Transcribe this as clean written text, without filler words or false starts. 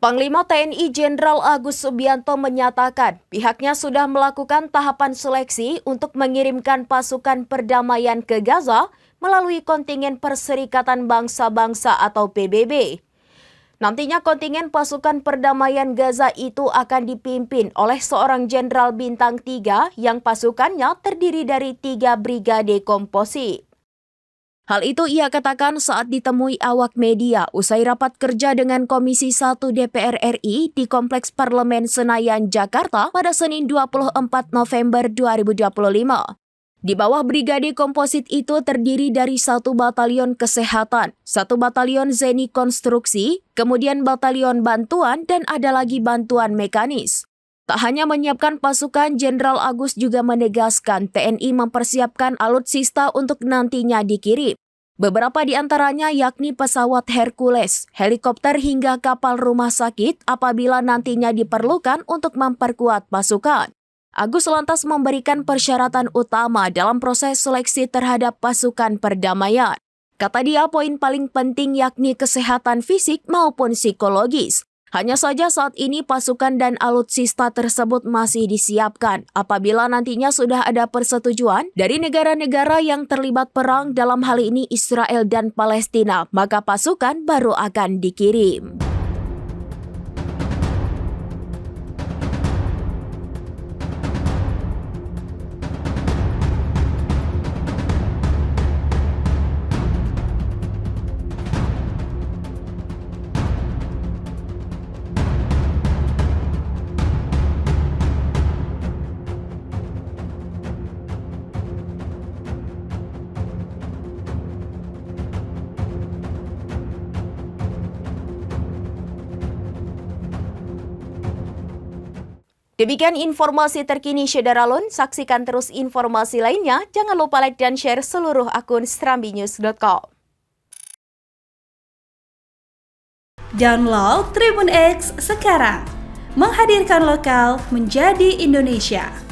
Panglima TNI Jenderal Agus Subianto menyatakan pihaknya sudah melakukan tahapan seleksi untuk mengirimkan pasukan perdamaian ke Gaza melalui kontingen Perserikatan Bangsa-Bangsa atau PBB. Nantinya kontingen pasukan perdamaian Gaza itu akan dipimpin oleh seorang jenderal bintang 3 yang pasukannya terdiri dari 3 brigade komposit. Hal itu ia katakan saat ditemui awak media usai rapat kerja dengan Komisi 1 DPR RI di Kompleks Parlemen Senayan, Jakarta pada Senin 24 November 2025. Di bawah brigade komposit itu terdiri dari 1 batalion kesehatan, 1 batalion zeni konstruksi, kemudian batalion bantuan, dan ada lagi bantuan mekanis. Tak hanya menyiapkan pasukan, Jenderal Agus juga menegaskan TNI mempersiapkan alutsista untuk nantinya dikirim. Beberapa di antaranya yakni pesawat Hercules, helikopter hingga kapal rumah sakit apabila nantinya diperlukan untuk memperkuat pasukan. Agus lantas memberikan persyaratan utama dalam proses seleksi terhadap pasukan perdamaian. Kata dia, poin paling penting yakni kesehatan fisik maupun psikologis. Hanya saja saat ini pasukan dan alutsista tersebut masih disiapkan. Apabila nantinya sudah ada persetujuan dari negara-negara yang terlibat perang, dalam hal ini Israel dan Palestina, maka pasukan baru akan dikirim. Demikian informasi terkini Syederalun. Saksikan terus informasi lainnya. Jangan lupa like dan share seluruh akun serambinews.com. Download Tribun X sekarang. Menghadirkan lokal menjadi Indonesia.